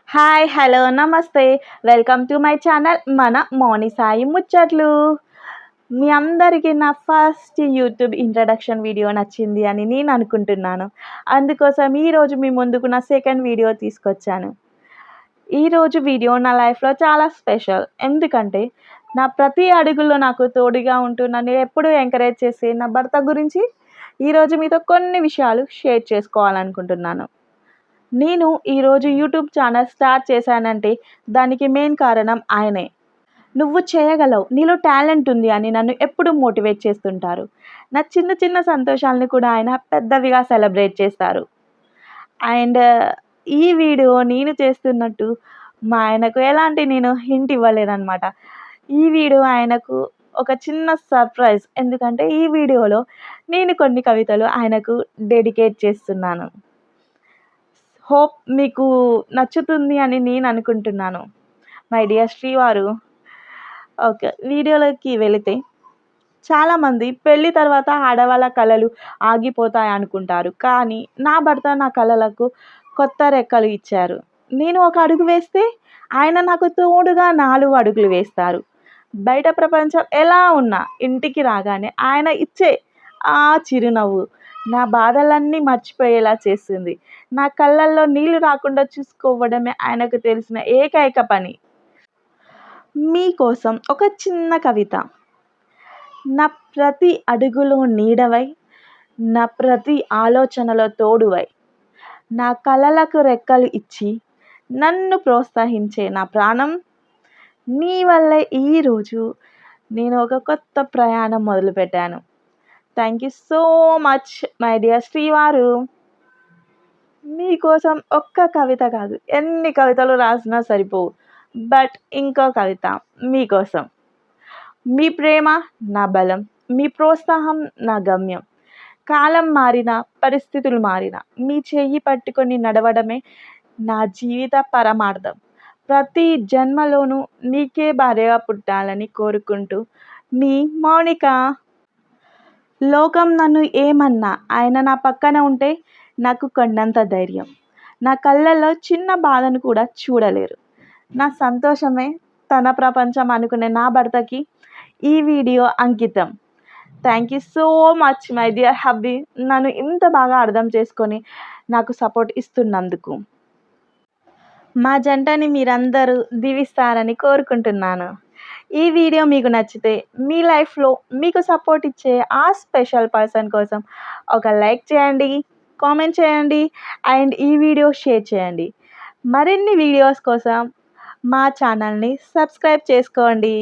Hi, hello, నమస్తే. Welcome to my channel మన మౌని సాయి ముచ్చట్లు. మీ అందరికీ నా ఫస్ట్ యూట్యూబ్ ఇంట్రడక్షన్ వీడియో నచ్చింది అని నేను అనుకుంటున్నాను. అందుకోసం ఈరోజు మీ ముందుకు నా సెకండ్ వీడియో తీసుకొచ్చాను. ఈరోజు వీడియో నా లైఫ్లో చాలా స్పెషల్. ఎందుకంటే నా ప్రతి అడుగులో నాకు తోడుగా ఉంటూ నన్ను ఎప్పుడూ ఎంకరేజ్ చేసే నా భర్త గురించి ఈరోజు మీతో కొన్ని విషయాలు షేర్ చేసుకోవాలనుకుంటున్నాను. నేను ఈరోజు యూట్యూబ్ ఛానల్ స్టార్ట్ చేశానంటే దానికి మెయిన్ కారణం ఆయనే. నువ్వు చేయగలవు, నీలో టాలెంట్ ఉంది అని నన్ను ఎప్పుడూ మోటివేట్ చేస్తుంటారు. నా చిన్న చిన్న సంతోషాలను కూడా ఆయన పెద్దవిగా సెలబ్రేట్ చేస్తారు. అండ్ ఈ వీడియో నేను చేస్తున్నట్టు మా ఆయనకు ఎలాంటి నేను హింట్ ఇవ్వలేదన్నమాట. ఈ వీడియో ఆయనకు ఒక చిన్న సర్ప్రైజ్. ఎందుకంటే ఈ వీడియోలో నేను కొన్ని కవితలు ఆయనకు డెడికేట్ చేస్తున్నాను. హోప్ మీకు నచ్చుతుంది అని నేను అనుకుంటున్నాను. మై డియర్ శ్రీవారు, ఓకే, వీడియోలోకి వెళితే చాలామంది పెళ్ళి తర్వాత ఆడవాళ్ళ కళలు ఆగిపోతాయి అనుకుంటారు. కానీ నా భర్త నా కళలకు కొత్త రెక్కలు ఇచ్చారు. నేను ఒక అడుగు వేస్తే ఆయన నాకు తోడుగా 4 అడుగులు వేస్తారు. బయట ప్రపంచం ఎలా ఉన్నా ఇంటికి రాగానే ఆయన ఇచ్చే ఆ చిరునవ్వు నా బాధలన్నీ మర్చిపోయేలా చేస్తుంది. నా కళ్ళల్లో నీళ్లు రాకుండా చూసుకోవడమే ఆయనకు తెలిసిన ఏకైక పని. మీకోసం ఒక చిన్న కవిత. నా ప్రతి అడుగులో నీడవై, నా ప్రతి ఆలోచనలో తోడువై, నా కలలకు రెక్కలు ఇచ్చి నన్ను ప్రోత్సహించే నా ప్రాణం, నీ వల్లే ఈరోజు నేను ఒక కొత్త ప్రయాణం మొదలుపెట్టాను. Thank you so much my dear శ్రీవారు. మీకోసం ఒక్క కవిత కాదు, ఎన్ని కవితలు రాసినా సరిపోవు. బట్ ఇంకో కవిత మీకోసం. మీ ప్రేమ నా బలం, మీ ప్రోత్సాహం నా గమ్యం. కాలం మారినా, పరిస్థితులు మారినా మీ చెయ్యి పట్టుకొని నడవడమే నా జీవిత పరమార్థం. ప్రతి జన్మలోనూ నీకే భార్యగా పుట్టాలని కోరుకుంటూ మీ మౌనిక. లోకం నన్ను ఏమన్నా ఆయన నా పక్కన ఉంటే నాకు కొండంత ధైర్యం. నా కళ్ళల్లో చిన్న బాధను కూడా చూడలేరు. నా సంతోషమే తన ప్రపంచం అనుకునే నా భర్తకి ఈ వీడియో అంకితం. Thank you so much my dear hubby, నన్ను ఇంత బాగా అర్థం చేసుకొని నాకు సపోర్ట్ ఇస్తున్నందుకు. మా జంటని మీరందరూ దీవిస్తారని కోరుకుంటున్నాను. ఈ వీడియో మీకు నచ్చితే మీ లైఫ్లో మీకు సపోర్ట్ ఇచ్చే ఆ స్పెషల్ పర్సన్ కోసం ఒక లైక్ చేయండి, కామెంట్ చేయండి అండ్ ఈ వీడియో షేర్ చేయండి. మరిన్ని వీడియోస్ కోసం మా ఛానల్ని సబ్స్క్రైబ్ చేసుకోండి.